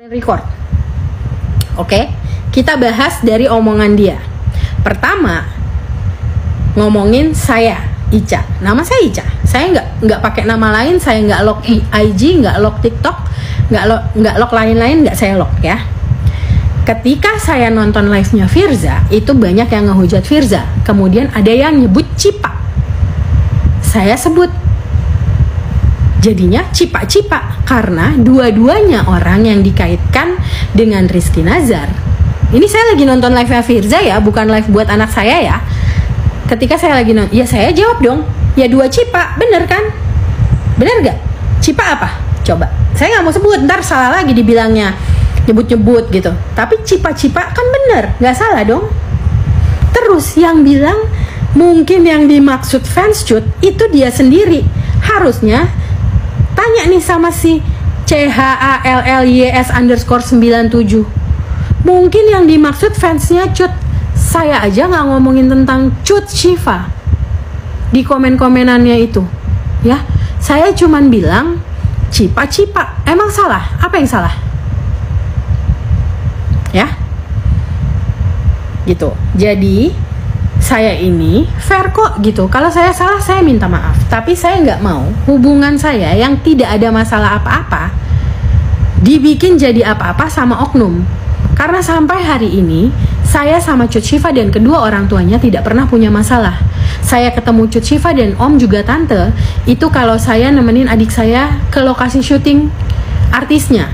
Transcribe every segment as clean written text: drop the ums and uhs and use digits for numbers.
Record. Oke, kita bahas dari omongan dia. Pertama, ngomongin saya Ica. Nama saya Ica. Saya nggak pakai nama lain. Saya nggak lock IG, nggak lock TikTok, nggak lock lain-lain. Nggak saya lock ya. Ketika saya nonton live-nya Firza, itu banyak yang ngehujat Firza. Kemudian ada yang nyebut Cipa. Saya sebut. Jadinya cipa-cipa karena dua-duanya orang yang dikaitkan dengan Rizky Nazar. Ini saya lagi nonton live-nya Firza ya, bukan live buat anak saya ya. Ketika saya lagi nonton, ya saya jawab dong, ya dua cipa, bener kan? Bener gak? Cipa apa? Coba, saya gak mau sebut, ntar salah lagi dibilangnya nyebut-nyebut gitu. Tapi cipa-cipa kan bener, gak salah dong. Terus yang bilang mungkin yang dimaksud fanscut itu dia sendiri. Harusnya tanya nih sama si CHALLYS_97. Mungkin yang dimaksud fansnya Cut. Saya aja gak ngomongin tentang Cut Syifa di komen-komenannya itu ya. Saya cuman bilang cipa-cipa. Emang salah? Apa yang salah? Ya gitu. Jadi saya ini fair kok gitu. Kalau saya salah saya minta maaf. Tapi saya nggak mau hubungan saya yang tidak ada masalah apa-apa dibikin jadi apa-apa sama oknum. Karena sampai hari ini saya sama Cut Syifa dan kedua orang tuanya tidak pernah punya masalah. Saya ketemu Cut Syifa dan om juga tante itu kalau saya nemenin adik saya ke lokasi syuting artisnya.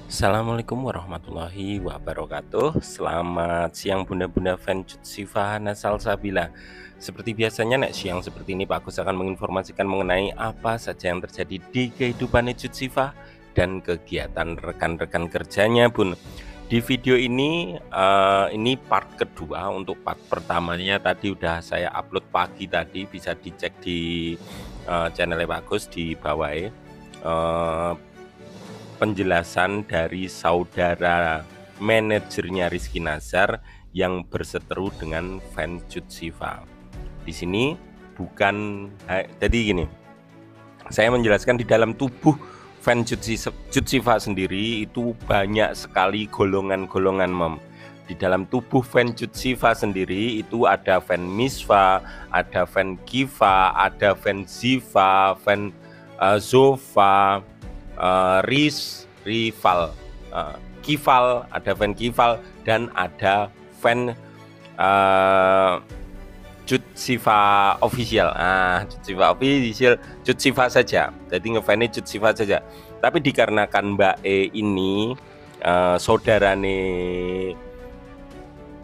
Assalamualaikum warahmatullahi wabarakatuh. Selamat siang bunda-bunda fan Cut Syifa Hana Salsabila. Seperti biasanya nek siang seperti ini Pak Agus akan menginformasikan mengenai apa saja yang terjadi di kehidupan Cut Syifa dan kegiatan rekan-rekan kerjanya bun. Di video ini part kedua. Untuk part pertamanya tadi udah saya upload pagi tadi, bisa dicek di channel Pak Agus di bawah penjelasan dari saudara manajernya Rizky Nazar yang berseteru dengan fan Cut Syifa. Di sini bukan jadi gini. Saya menjelaskan di dalam tubuh fan Cut Syifa sendiri itu banyak sekali golongan-golongan mem. Di dalam tubuh fan Cut Syifa sendiri itu ada fan Misfa, ada fan Kiva, ada fan Ziva, fan Zofa, Rival, Kival, ada fan Kival dan ada fan Cut Syifa official. Cut Syifa official, Cut Syifa saja. Jadi ngefannya Cut Syifa saja. Tapi dikarenakan Mbak E ini saudarane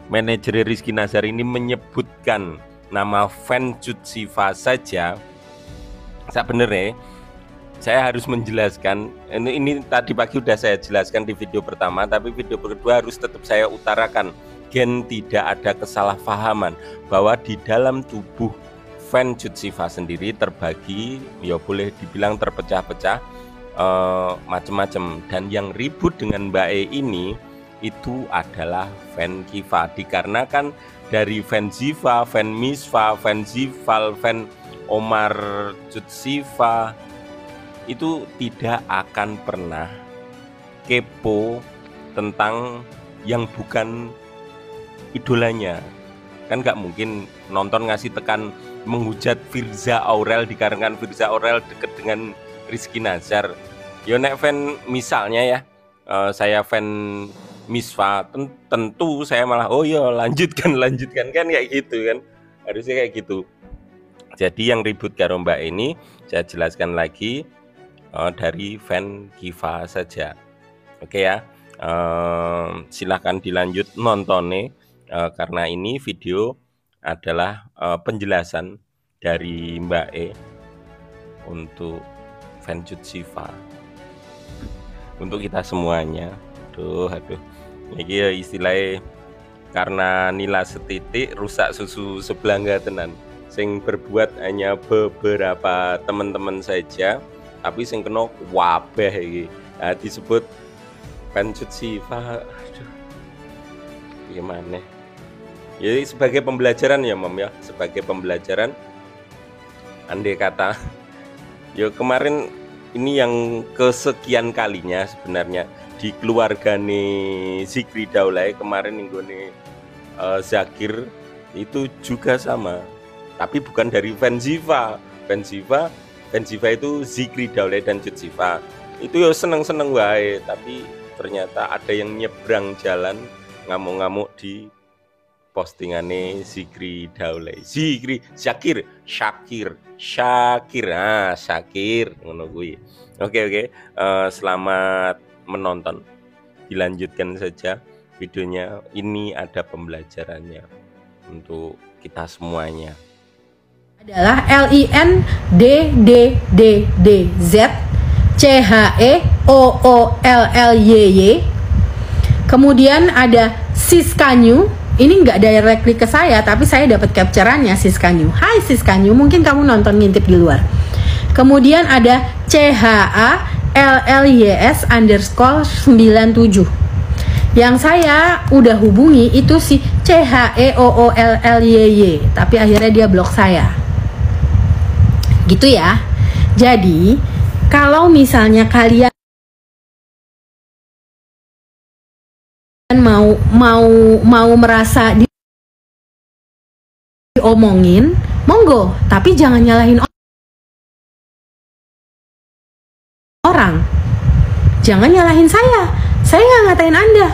manajer Rizky Nazar ini menyebutkan nama fan Cut Syifa saja. Sebenarnya saya harus menjelaskan, ini tadi pagi udah saya jelaskan di video pertama, tapi video kedua harus tetap saya utarakan, gen tidak ada kesalahpahaman bahwa di dalam tubuh fan Cut Syifa sendiri terbagi, ya boleh dibilang terpecah-pecah macam-macam. Dan yang ribut dengan Mbak E ini itu adalah fan Kiva, dikarenakan dari fan Ziva, fan Misfa, fan Zival, fan Omar Cut Syifa itu tidak akan pernah kepo tentang yang bukan idolanya. Kan gak mungkin nonton ngasih tekan menghujat Firza Aurel dikarenakan Firza Aurel deket dengan Rizky Nazar. Yo nek fan misalnya ya, saya fan Misfa, tentu saya malah oh ya lanjutkan kan kayak gitu kan. Harusnya kayak gitu. Jadi yang ribut karo Mbak ini saya jelaskan lagi dari fan Kiva saja. Oke ya, silahkan dilanjut nonton nih, karena ini video adalah penjelasan dari Mbak E untuk fan Cut Syifa, untuk kita semuanya. Aduh, ini ya istilahnya karena nila setitik rusak susu sebelangga tenan. Sing berbuat hanya beberapa teman-teman saja, tapi sing kena wabah iki. Nah, disebut fan Cut Syifa. Aduh. Gimana? Jadi sebagai pembelajaran ya, Mom ya, sebagai pembelajaran. Andai kata yo kemarin ini yang kesekian kalinya sebenarnya di keluargane Zikri Daulay kemarin ninggone Zakir itu juga sama, tapi bukan dari fans Ziva itu Zikri Daulay dan Cut Ziva itu ya seneng-seneng wae, tapi ternyata ada yang nyebrang jalan ngamuk-ngamuk di postingane Zikri Daulay. Syakir ngono kuwi. Oke. Selamat menonton. Dilanjutkan saja videonya. Ini ada pembelajarannya untuk kita semuanya. Adalah LINDDDZ CHEOOLLYY. Kemudian ada Siskanyu. Ini nggak directly ke saya, tapi saya dapat capturannya Siskanyu. Hai Siskanyu, mungkin kamu nonton ngintip di luar. Kemudian ada CHALLYS_97. Yang saya udah hubungi itu si CHEOOLLYY, tapi akhirnya dia blok saya. Gitu ya. Jadi kalau misalnya kalian mau merasa diomongin, monggo, tapi jangan nyalahin orang. Jangan nyalahin saya nggak ngatain Anda.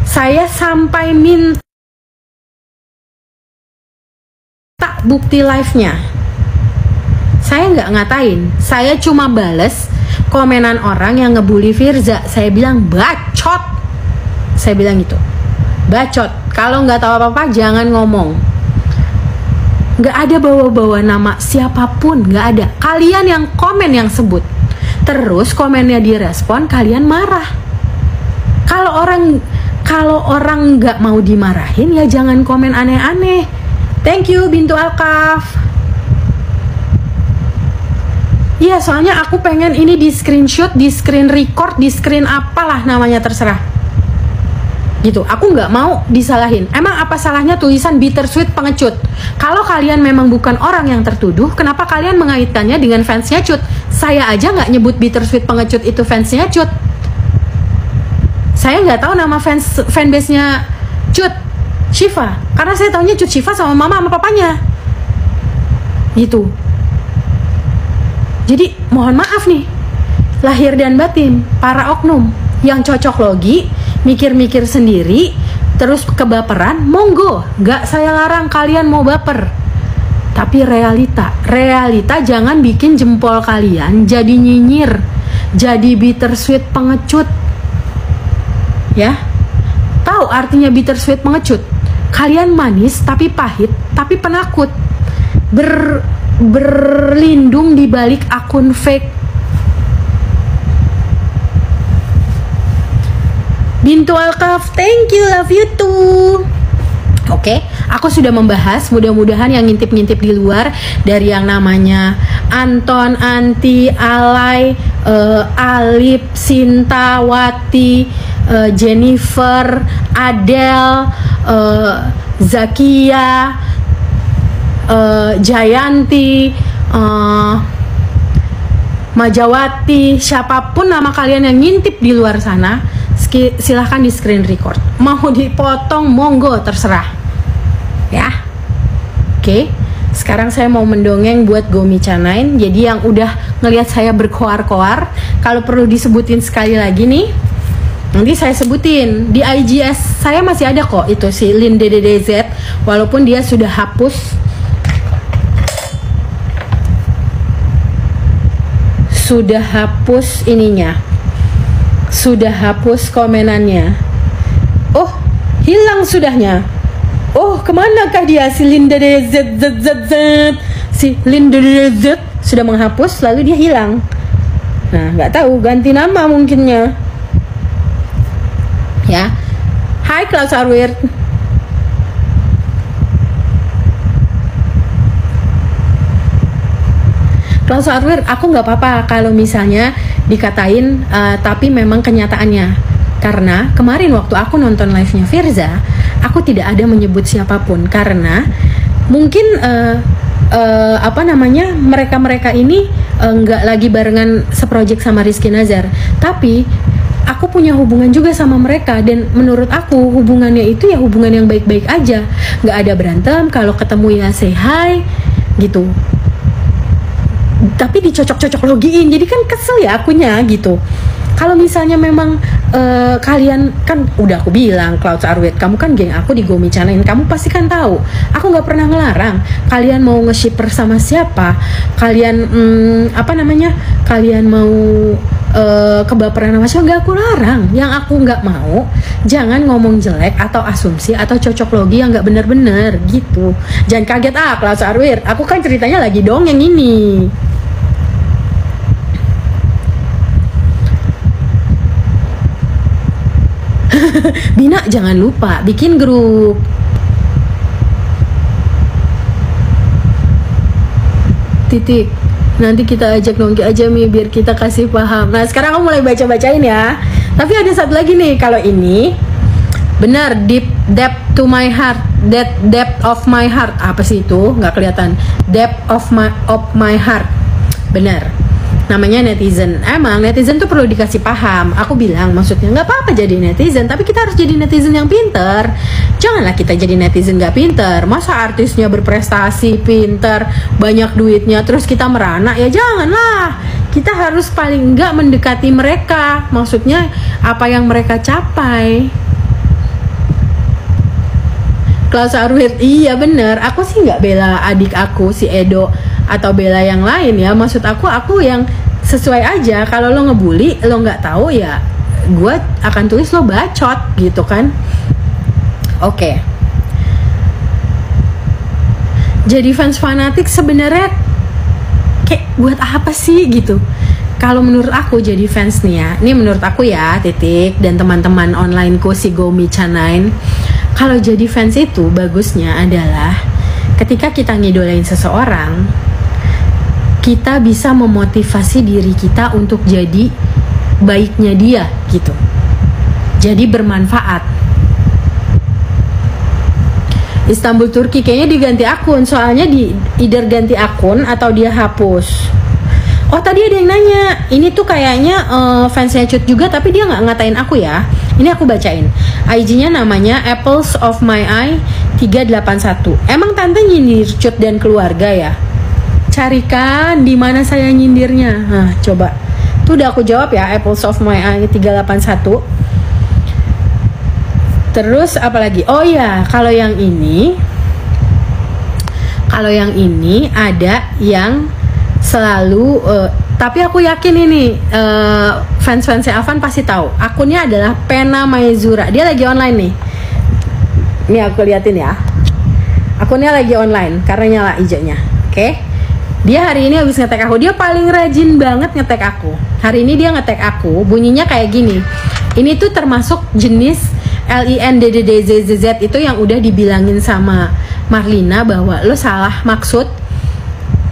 Saya sampai minta bukti live-nya. Saya nggak ngatain, saya cuma bales komenan orang yang ngebully Firza. Saya bilang bacot. Saya bilang gitu, bacot. Kalau nggak tahu apa-apa jangan ngomong. Nggak ada bawa-bawa nama siapapun, nggak ada. Kalian yang komen yang sebut, terus komennya direspon, kalian marah. Kalau orang nggak mau dimarahin ya jangan komen aneh-aneh. Thank you Bintu Alkaf. Iya, soalnya aku pengen ini di screenshot, di screen record, di screen apalah namanya, terserah. Gitu, aku nggak mau disalahin. Emang apa salahnya tulisan bittersweet pengecut? Kalau kalian memang bukan orang yang tertuduh, kenapa kalian mengaitkannya dengan fansnya Cut? Saya aja nggak nyebut bittersweet pengecut itu fansnya Cut. Saya nggak tahu nama fanbase-nya Cut Shiva, karena saya taunya Cut Shiva sama mama sama papanya. Gitu. Jadi mohon maaf nih, lahir dan batin para oknum yang cocok logi, mikir-mikir sendiri, terus kebaperan, monggo, gak saya larang kalian mau baper. Tapi realita jangan bikin jempol kalian jadi nyinyir, jadi bittersweet pengecut. Ya, tahu artinya bittersweet pengecut? Kalian manis tapi pahit, tapi penakut, berlindung di balik akun fake. Bintu Alkaf, thank you, love you too. Oke, aku sudah membahas, mudah-mudahan yang ngintip-ngintip di luar, dari yang namanya Anton, Anti, Alay, Alip, Sinta, Wati, Jennifer, Adele, Zakia, Jayanti, Majawati, siapapun nama kalian yang ngintip di luar sana, silahkan di screen record. Mau dipotong, monggo, terserah. Ya. Oke. Sekarang saya mau mendongeng buat Gomi Chanain. Jadi yang udah ngelihat saya berkoar-koar, kalau perlu disebutin sekali lagi nih, nanti saya sebutin. Di IGS saya masih ada kok itu si LINDDDZ, walaupun dia sudah hapus. Sudah hapus ininya. Sudah hapus komenannya. Oh, hilang sudahnya. Oh, kemanakah dia si LINDDDZ? Si LINDDDZ sudah menghapus, lalu dia hilang. Nah, nggak tahu, ganti nama mungkinnya. Ya. Hai Klaus Arwir. Klaus Arwir, aku nggak apa-apa kalau misalnya dikatain, tapi memang kenyataannya. Karena kemarin waktu aku nonton live-nya Firza, aku tidak ada menyebut siapapun karena mungkin mereka-mereka ini nggak lagi barengan seproject sama Rizky Nazar, tapi aku punya hubungan juga sama mereka, dan menurut aku hubungannya itu ya hubungan yang baik-baik aja, nggak ada berantem, kalau ketemu ya say hi gitu, tapi dicocok-cocok logiin, jadi kan kesel ya akunya gitu. Kalau misalnya memang kalian kan udah aku bilang Clouds Are Weird, kamu kan geng aku di Gomi Channel, kamu pasti kan tahu aku nggak pernah ngelarang kalian mau nge-shipper sama siapa, kalian kalian mau kebaperan sama siapa, nggak aku larang. Yang aku nggak mau, jangan ngomong jelek atau asumsi atau cocok logi yang nggak bener-bener gitu. Jangan kaget Clouds Are Weird, aku kan ceritanya lagi dongeng ini. Bina, jangan lupa bikin grup. Titik. Nanti kita ajak Nongki aja Mi biar kita kasih paham. Nah, sekarang aku mulai baca-bacain ya. Tapi ada satu lagi nih, kalau ini benar, depth to my heart, depth of my heart. Apa sih itu? Nggak kelihatan. Depth of my heart. Benar. Namanya netizen. Emang netizen tuh perlu dikasih paham. Aku bilang maksudnya nggak apa-apa jadi netizen, tapi kita harus jadi netizen yang pinter. Janganlah kita jadi netizen nggak pinter. Masa artisnya berprestasi, pinter, banyak duitnya, terus kita merana? Ya janganlah. Kita harus paling nggak mendekati mereka. Maksudnya apa yang mereka capai. Clouds Are Weird, iya bener. Aku sih nggak bela adik aku si Edo atau bela yang lain ya. Maksud aku yang sesuai aja. Kalau lo ngebully, lo nggak tahu ya, gue akan tulis lo bacot gitu kan. Oke. Jadi fans fanatik sebenarnya kayak buat apa sih gitu? Kalau menurut aku jadi fans nih ya, ini menurut aku ya, Titik dan teman-teman onlineku si Gomi Channel. Kalau jadi fans itu bagusnya adalah ketika kita ngidolain seseorang, kita bisa memotivasi diri kita untuk jadi baiknya dia gitu. Jadi bermanfaat. Istanbul Turki kayaknya diganti akun, soalnya either ganti akun atau dia hapus. Oh tadi ada yang nanya, ini tuh kayaknya fansnya Cut juga, tapi dia nggak ngatain aku ya. Ini aku bacain. IG-nya namanya Apples of My Eye 381. Emang tante nyindir Cut dan keluarga ya? Carikan di mana saya nyindirnya. Nah, coba. Tuh udah aku jawab ya, Apples of My Eye 381. Terus apa lagi? Oh iya, kalau yang ini ada yang selalu tapi aku yakin ini fans-fansnya Afan pasti tahu. Akunnya adalah Pena Maizura. Dia lagi online nih. Ini aku liatin ya. Akunnya lagi online karena nyala hijaunya. Oke. Dia hari ini habis nge-tag aku. Dia paling rajin banget nge-tag aku. Hari ini dia nge-tag aku. Bunyinya kayak gini. Ini tuh termasuk jenis LINDDDZZ itu yang udah dibilangin sama Marlina bahwa lo salah maksud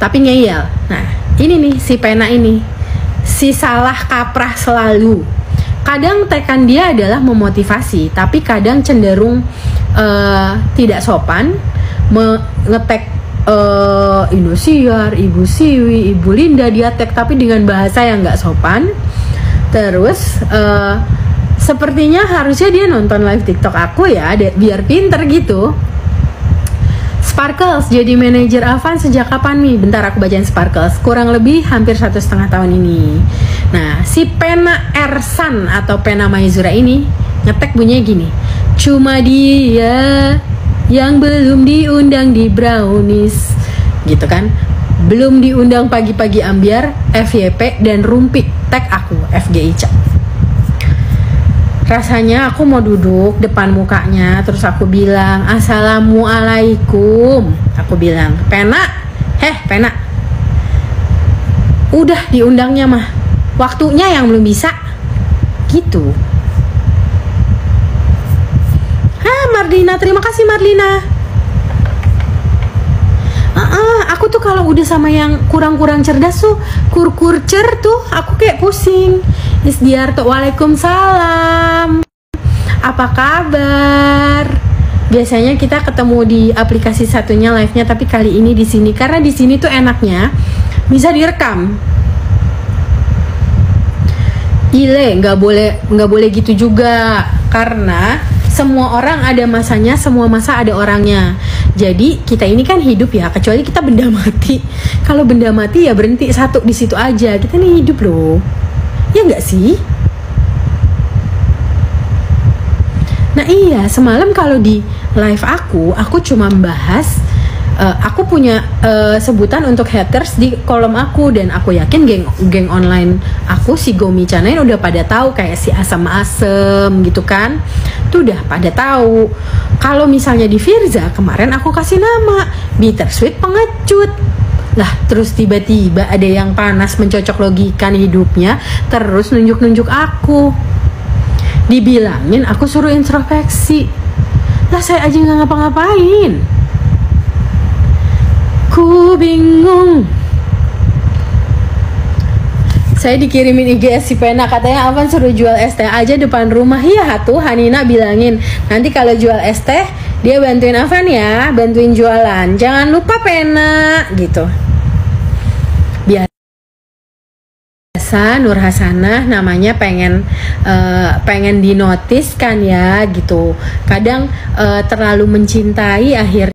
tapi ngeyel. Nah, ini nih si Pena ini, si salah kaprah selalu. Kadang tekan dia adalah memotivasi, tapi kadang cenderung tidak sopan, ngetek Indosiar, Ibu Siwi, Ibu Linda, dia tag tapi dengan bahasa yang nggak sopan. Terus sepertinya harusnya dia nonton live TikTok aku ya, biar pinter gitu. Sparkles jadi manajer Afan sejak kapan nih? Bentar aku bacain Sparkles. Kurang lebih hampir 1,5 tahun ini. Nah, si Pena Ersan atau Pena Maizura ini ngetek bunyinya gini. Cuma dia yang belum diundang di Brownies. Gitu kan? Belum diundang pagi-pagi ambiar, FYP dan Rumpi. Tag aku, FGICA. Rasanya aku mau duduk depan mukanya, terus aku bilang Assalamualaikum. Aku bilang, Pena, Pena, udah diundangnya mah, waktunya yang belum bisa. Gitu. Marlina, terima kasih Marlina. Aku tuh kalau udah sama yang kurang-kurang cerdas tuh, kurcer tuh, aku kayak pusing. Isdiarto, waalaikumsalam. Apa kabar? Biasanya kita ketemu di aplikasi satunya live-nya, tapi kali ini di sini karena di sini tuh enaknya bisa direkam. Ile, nggak boleh gitu juga, karena semua orang ada masanya, semua masa ada orangnya. Jadi kita ini kan hidup ya, kecuali kita benda mati. Kalau benda mati ya berhenti satu di situ aja. Kita nih hidup loh, ya nggak sih? Nah iya, semalam kalau di live aku cuma membahas, aku punya sebutan untuk haters di kolom aku, dan aku yakin geng online aku, si Gomi Chanain udah pada tahu, kayak si asem-asem gitu kan, tuh udah pada tahu. Kalau misalnya di Firza kemarin aku kasih nama Bittersweet Pengecut. Lah terus tiba-tiba ada yang panas mencocok logikan hidupnya, terus nunjuk-nunjuk aku. Dibilangin aku suruh introspeksi. Lah saya aja nggak ngapa-ngapain. Ku bingung. Saya dikirimin IGS si Pena, katanya Avan suruh jual es teh aja depan rumah. Iya tuh, Hanina bilangin nanti kalau jual es teh dia bantuin Avan ya, bantuin jualan. Jangan lupa Pena gitu. Biasa Nur Hasanah namanya pengen dinotis kan ya gitu. Kadang terlalu mencintai akhirnya